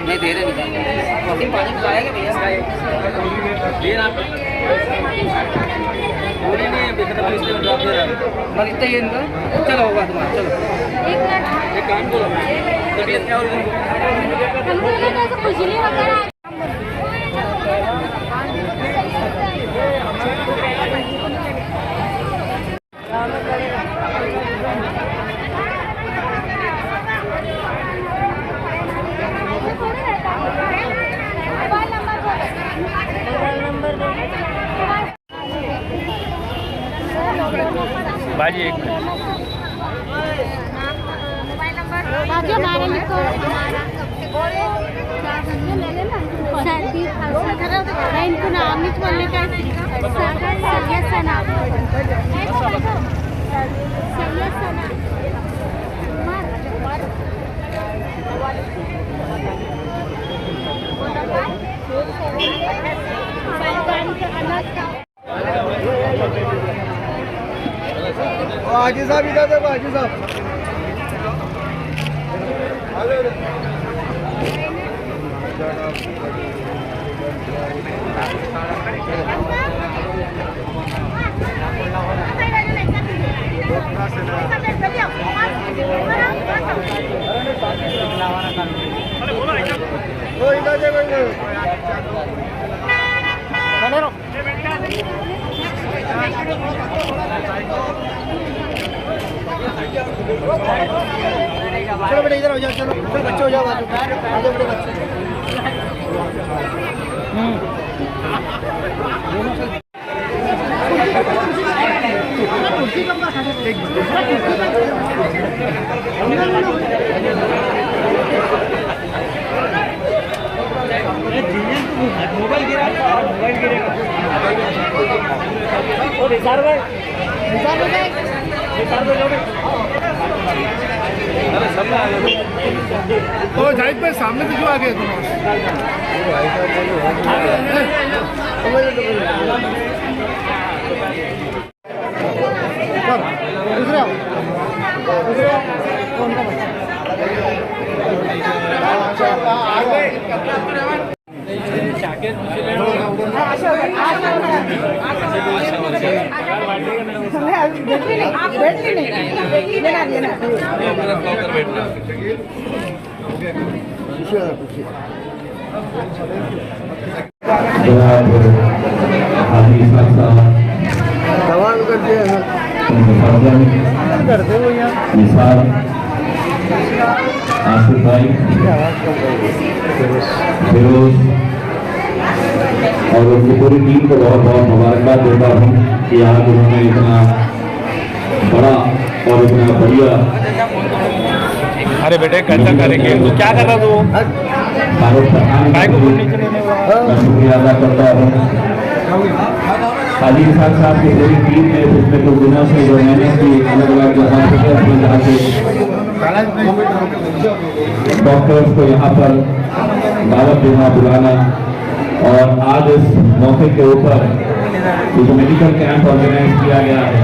नहीं दे रहे नहीं पानी पिलाएंगे भैया पूरी नहीं ये इनका चलो होगा तुम्हारा चलो एक काम करो तबीयत क्या हो रही है बाजी एक मिनट मोबाइल नंबर बाजी हमारा लिखो इनको नाम नहीं बोलने का सैयद सना हाजी साहब इधर देखो हाजी साहब चलो बेटा इधर हो जाओ चलो बच्चे हो जाओ आ जाओ बेटे बच्चे मोबाइल गिरेगा तो जाहिद भाई सामने से क्यों आ गए तुम दूसरा कौन का सवाल करते हैं आसिफ भाई फिरोज और उनकी पूरी टीम को बहुत बहुत मुबारकबाद देता हूँ कि आज उन्होंने इतना बड़ा और इतना बढ़िया। अरे बेटे कैसा करेंगे तो क्या कर रहा तू मैं शुक्रिया अदा करता हूँ हाजी खान साहब की पूरी टीम ने पिछले कुछ दिनों से जो मेहनत की अलग अलग हॉस्पिटल में जाके डॉक्टर्स को यहाँ पर दावत देना बुलाना और आज इस मौके के ऊपर जो मेडिकल कैंप ऑर्गेनाइज किया गया है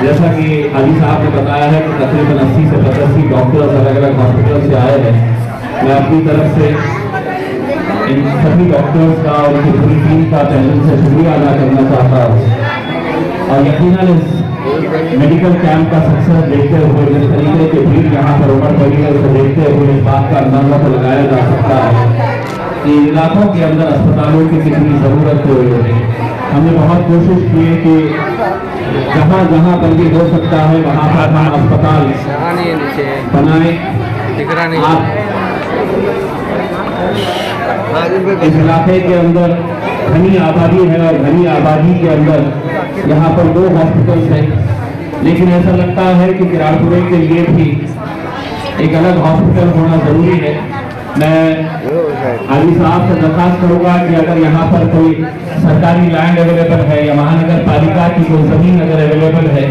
जैसा कि हाजी साहब ने बताया है कि तकरीबन 80 से 85 डॉक्टर्स अलग अलग हॉस्पिटल से आए हैं। मैं अपनी तरफ से इन सभी डॉक्टर्स का और उनकी पूरी टीम का तहे दिल से शुक्रिया अदा करना चाहता हूँ और यकीनन इस मेडिकल कैंप का सक्सेस देखते हुए जिस तरीके की भीड़ यहाँ पर उमड़ पड़ी है उसे देखते हुए इस बात का अंदाजा तो लगाया जा सकता है कि इलाकों के अंदर अस्पतालों की कितनी ज़रूरत है। हमने बहुत कोशिश की है कि जहाँ जहाँ पर भी हो सकता है वहाँ पर हम अस्पताल बनाए। इस इलाके के अंदर घनी आबादी है और घनी आबादी के अंदर यहाँ पर 2 हॉस्पिटल्स हैं, लेकिन ऐसा लगता है कि किराड़पुरे के लिए भी एक अलग हॉस्पिटल होना जरूरी है। मैं हाजी साहब से दरखास्त करूंगा कि अगर यहाँ पर कोई सरकारी लैंड अवेलेबल है या महानगर पालिका की कोई जमीन अगर अवेलेबल है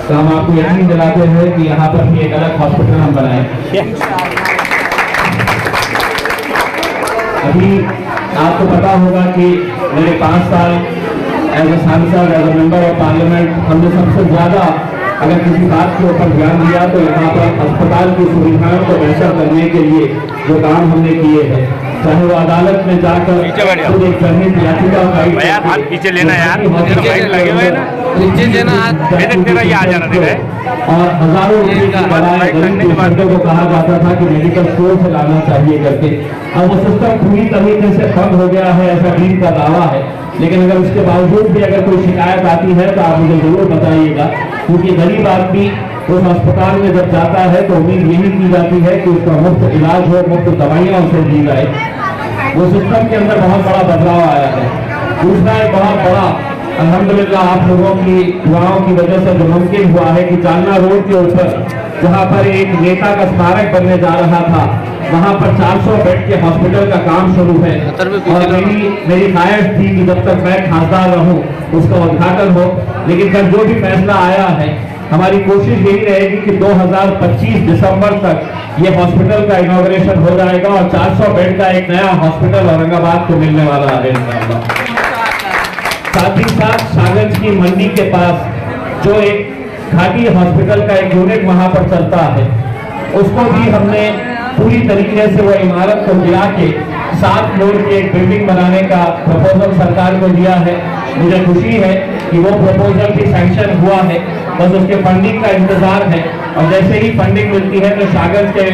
तो हम आपको यकीन दिलाते हैं कि यहाँ पर भी एक अलग हॉस्पिटल हम बनाएं। अभी आपको पता होगा कि मेरे 5 साल एज ए सांसद, as a member of parliament, हमने सबसे ज्यादा अगर किसी बात के ऊपर ध्यान दिया तो यहाँ पर अस्पताल की सुविधाओं को बेहतर करने के लिए जो काम हमने किए हैं, चाहे वो अदालत में जाकर खुद एक जनहित याचिका हाथ पीछे लेना यार, लगे हुए ना नीचे देना हाथ तेरा ये आ जाना तेरा और हजारों रुपए की दवाएं गरीब पेशेंटों को कहा जाता था कि मेडिकल स्टोर से लाना चाहिए करके। अब वो सिस्टम पूरी तरीके से बंद हो गया है, ऐसा डीन का दावा है। लेकिन अगर उसके बावजूद भी अगर कोई शिकायत आती है तो आप मुझे जरूर बताइएगा, क्योंकि गरीब आदमी उस अस्पताल में जब जाता है तो उम्मीद यही की जाती है कि उसका मुफ्त इलाज हो, मुफ्त दवाइयाँ उसे दी जाए। वो सिस्टम के अंदर बहुत बड़ा बदलाव आया है। दूसरा एक बहुत बड़ा अल्हम्दुलिल्लाह आप लोगों की दुआओं की वजह से जो मुमकिन हुआ है कि चालना रोड के ऊपर जहाँ पर एक नेता का स्मारक बनने जा रहा था, वहाँ पर 400 बेड के हॉस्पिटल का काम शुरू है और मेरी ख्वाहिश थी कि जब तक मैं खासदार रहूं उसका उद्घाटन हो। लेकिन कल जो भी फैसला आया है, हमारी कोशिश यही रहेगी कि 2025 दिसंबर तक ये हॉस्पिटल का इनॉग्रेशन हो जाएगा और 400 बेड का एक नया हॉस्पिटल औरंगाबाद को मिलने वाला है इंशाअल्लाह। साथ ही साथ सागंज की मंडी के पास जो एक घाटी हॉस्पिटल का एक यूनिट वहां पर चलता है, उसको भी हमने पूरी तरीके से वो इमारत को गिरा के 7 फ्लोर की एक बिल्डिंग बनाने का प्रपोजल सरकार को दिया है। मुझे खुशी है कि वो प्रपोजल भी सैंक्शन हुआ है, बस उसके फंडिंग का इंतजार है। और जैसे ही फंडिंग मिलती है तो सागर के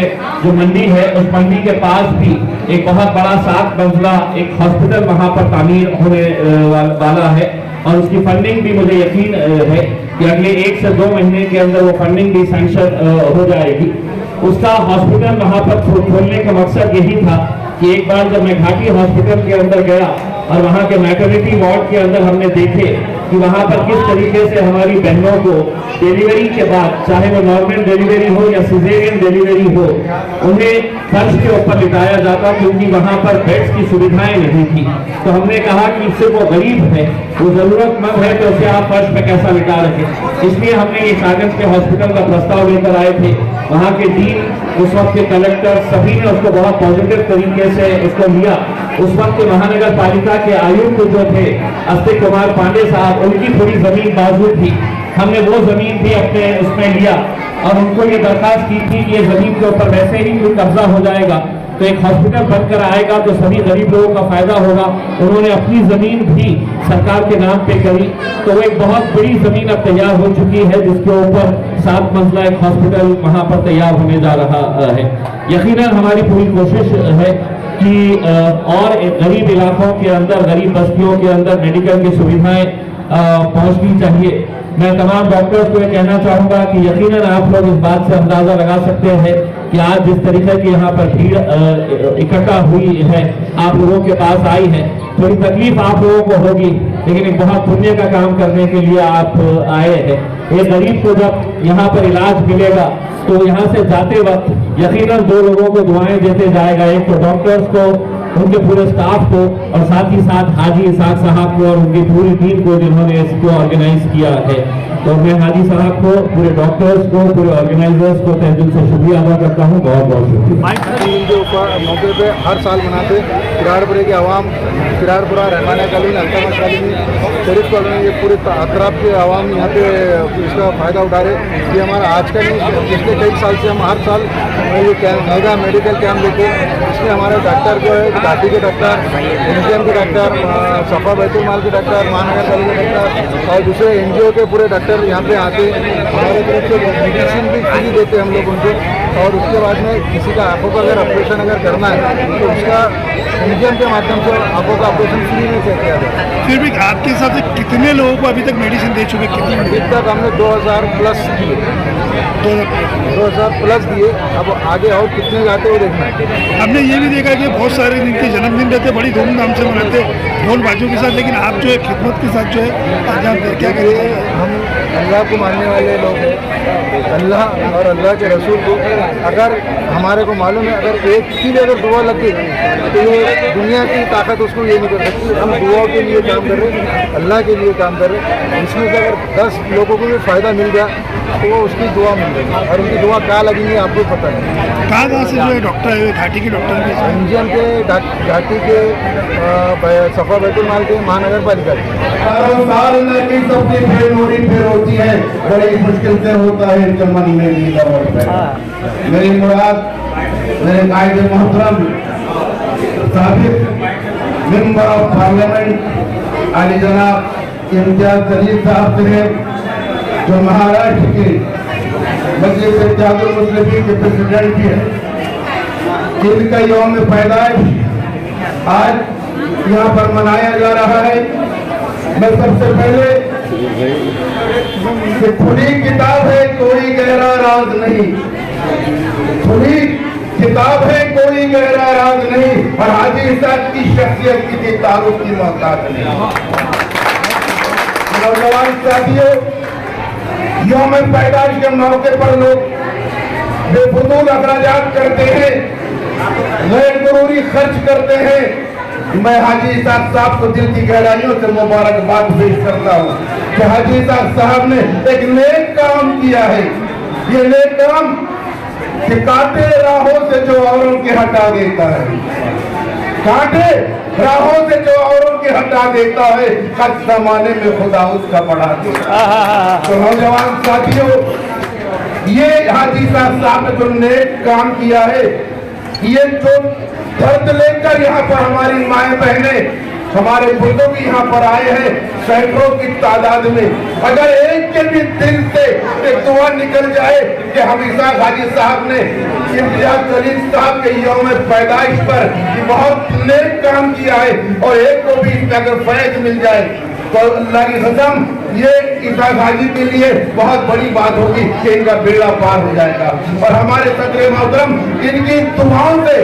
जो मंडी है उस मंडी के पास भी एक बहुत बड़ा 7 मंजिला एक हॉस्पिटल वहां पर तामीर होने वाला है और उसकी फंडिंग भी मुझे यकीन है कि अगले 1 से 2 महीने के अंदर वो फंडिंग भी सैंक्शन हो जाएगी। उसका हॉस्पिटल वहां पर खोलने का मकसद यही था कि एक बार जब मैं घाटी हॉस्पिटल के अंदर गया और वहां के मैटरनिटी वार्ड के अंदर हमने देखे कि वहां पर किस तरीके से हमारी बहनों को डिलीवरी के बाद, चाहे वो नॉर्मल डिलीवरी हो या सिजेरियन डिलीवरी हो, उन्हें फर्श के ऊपर लिटाया जाता क्योंकि वहां पर बेड्स की सुविधाएं नहीं थी। तो हमने कहा कि इससे वो गरीब है, वो जरूरतमंद है, तो उसे आप फर्श पे कैसा लिटा रखें। इसलिए हमने ये कागज के हॉस्पिटल का प्रस्ताव लेकर आए थे। वहाँ के डीन, उस वक्त के कलेक्टर, सभी ने उसको बहुत पॉजिटिव तरीके से उसको लिया। उस वक्त के महानगर पालिका के आयुक्त जो थे अस्तिक कुमार पांडे साहब, उनकी थोड़ी जमीन बाजू थी, हमने वो जमीन भी अपने उसमें लिया और उनको ये दरखास्त की थी कि ये जमीन के ऊपर वैसे ही कोई कब्जा हो जाएगा तो एक हॉस्पिटल बनकर आएगा तो सभी गरीब लोगों का फायदा होगा। उन्होंने अपनी जमीन भी सरकार के नाम पे करी, तो वो एक बहुत बड़ी जमीन अब तैयार हो चुकी है जिसके ऊपर 7 मंजिला एक हॉस्पिटल वहां पर तैयार होने जा रहा है। यकीनन हमारी पूरी कोशिश है कि और गरीब इलाकों के अंदर, गरीब बस्तियों के अंदर मेडिकल की सुविधाएं पहुंचनी चाहिए। मैं तमाम डॉक्टर्स को ये कहना चाहूंगा कि यकीनन आप लोग इस बात से अंदाजा लगा सकते हैं कि आज जिस तरीके की यहाँ पर भीड़ इकट्ठा हुई है, आप लोगों के पास आई है, थोड़ी तकलीफ आप लोगों को होगी, लेकिन एक बहुत पुण्य का काम करने के लिए आप आए हैं। एक गरीब को जब यहाँ पर इलाज मिलेगा तो यहाँ से जाते वक्त यकीनन 2 लोगों को दुआएं देते जाएगा, एक तो डॉक्टर्स को, उनके पूरे स्टाफ को, और साथ ही साथ हाजी इसाक साहब को और उनकी पूरी टीम को जिन्होंने इसको ऑर्गेनाइज किया है। तो मैं हाजी साहब को, पूरे डॉक्टर्स को, पूरे ऑर्गेनाइजर्स को तहे दिल से शुक्रिया अदा करता हूँ। बहुत बहुत शुक्रिया। इनके ऊपर मौके पे हर साल मनाते किरारपुरे की आवाम, किरारपुरा, रहमानिया कॉलोनी, अल्तामा कॉलोनी, शरीफ कॉलोनी, ये पूरे अतराफ के आवाम यहाँ पे इसका फ़ायदा उठा रहे। ये हमारा आज का नहीं, पिछले कई साल से हम हर साल ये मेगा मेडिकल कैंप लेते हैं। इसमें हमारे डॉक्टर जो है, घाटी के डॉक्टर, एनजीएम के डॉक्टर, सफा बैतुल माल के डॉक्टर, महानगर कॉलेज के डॉक्टर और दूसरे एनजीओ के पूरे डॉक्टर यहाँ पे आते हैं। हमारे तरफ से मेडिसिन भी फ्री देते हैं हम लोग उनको। और उसके बाद में किसी का आंखों का अगर ऑपरेशन अगर करना है तो उसका एनजीएम के माध्यम से आंखों का ऑपरेशन फ्री में किया जाता है। फिर भी आपके हिसाब से कितने लोगों को अभी तक मेडिसिन दे चुके? कितने अभी तक हमने 2000 प्लस दिए, 2000 प्लस दिए। अब आगे और कितने जाते हैं वो देखना है। हमने ये भी देखा कि बहुत सारे इनके जन्मदिन रहते, बड़ी धूमधाम से मनाते ढोल बाजों के साथ, लेकिन आप जो है खिदमत के साथ जो है क्या करें? हम अल्लाह को मानने वाले लोग हैं, अल्लाह और अल्लाह के रसूल को अगर हमारे को मालूम है, अगर एक की भी अगर दुआ लग गई तो ये दुनिया की ताकत उसको ये नहीं कर सकती। हम दुआ के लिए काम कर रहे हैं, अल्लाह के लिए काम कर रहे हैं। इसमें से अगर 10 लोगों को भी फ़ायदा मिल गया तो वो उसकी दुआ मिल गई, और उनकी दुआ कहाँ लगेंगी आपको पता है। कहाँ से जो है डॉक्टर है, घाटी के डॉक्टर भी हैं? एमजीएम के, घाटी के, सफा बैतुल माल के, महानगर पालिका के। सबकी फिर होती है, बड़ी मुश्किल से होता है चमन में भी दौर। मेरी मुराद मेरे कायदे मोहतरम साबिक मेंबर ऑफ पार्लियामेंट आली जनाब इम्तियाज जलील साहब से है, जो महाराष्ट्र के मजलिस इत्तेहादुल मुस्लिमीन के प्रेसिडेंट भी है। जिनका यौम पैदाइश आज यहाँ पर मनाया जा रहा है। मैं सबसे पहले खुली किताब है, कोई गहरा राज नहीं, खुली किताब है, कोई गहरा राज नहीं, और हाजी साहब की शख्सियत की तारुफ की मोहताज नहीं। नौजवान साथियों, यौम पैदाइश के मौके पर लोग बेफजूल अखराजात करते हैं, गैर जरूरी खर्च करते हैं। मैं हाजी साहब को दिल की गहराइयों से मुबारकबाद पेश करता हूँ कि हाजी साहब ने एक नेक काम किया है। ये नेक काम कि कांटे राहों से जो औरों के हटा देता है, कांटे राहों से जो औरों के हटा देता है, हर जमाने में खुदा उसका बढ़ा देता है। तो नौजवान साथियों, ये हाजी साहब ने जो नेक काम किया है, ये जो दर्द लेकर यहाँ पर हमारी माएं बहनें, हमारे बुजुर्ग यहाँ पर आए हैं सैकड़ों की तादाद में। अगर एक के भी दिल से एक दुआ निकल जाए कि हमेशा हाजी साहब ने इम्तियाज जलील साहब के यौम पैदाइश पर बहुत नेक काम किया है, और एक को भी इसमें अगर फैज मिल जाए तो अल्लाह की कसम ये इसाक हाजी के लिए बहुत बड़ी बात होगी कि इनका बेड़ा पार हो जाएगा। और हमारे सदर मोहतरम इनकी दुआओं से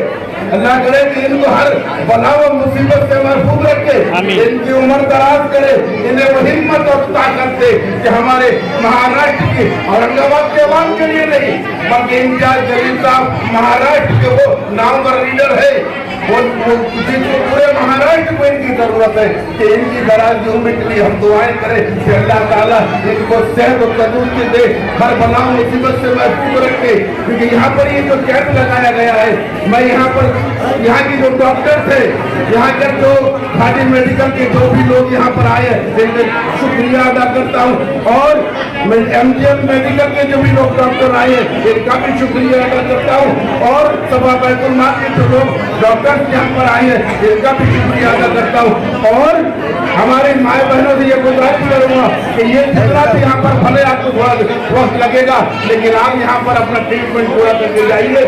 अल्लाह करे कि इनको हर बला व मुसीबत से महफूज रखे, इनकी उम्र दराज करे, इन्हें वो हिम्मत और ताकत दे कि हमारे महाराष्ट्र की औरंगाबाद के अवाम के लिए नहीं, बल्कि इम्तियाज जलील साहब महाराष्ट्र के वो नामवर लीडर है, वो जिनको पूरे महाराष्ट्र को इनकी जरूरत है कि इनकी दराज उम्र के लिए हम दुआएं करें कि अल्लाह ताला इनको सेहत और तंदुरुस्ती दे, हर बला मुसीबत से महफूज रखे। क्योंकि यहाँ पर ये जो कैंप लगाया गया है, मैं यहाँ पर यहाँ की जो डॉक्टर थे, यहाँ के जो घाटी मेडिकल के जो भी लोग यहाँ पर आए हैं, इनका शुक्रिया अदा करता हूँ। और मैं एमजीएम मेडिकल के जो भी लोग डॉक्टर आए हैं, इनका भी शुक्रिया अदा करता हूँ। और सभा बैतुल माल के जो लोग डॉक्टर यहाँ पर आए हैं, इनका भी शुक्रिया अदा करता हूँ। और हमारे माए बहनों से ये गुजारिश करूँगा कि ये जितना भी यहाँ पर भले आपको थोड़ा वक्त लगेगा, लेकिन आप यहाँ पर अपना ट्रीटमेंट पूरा करके जाइए।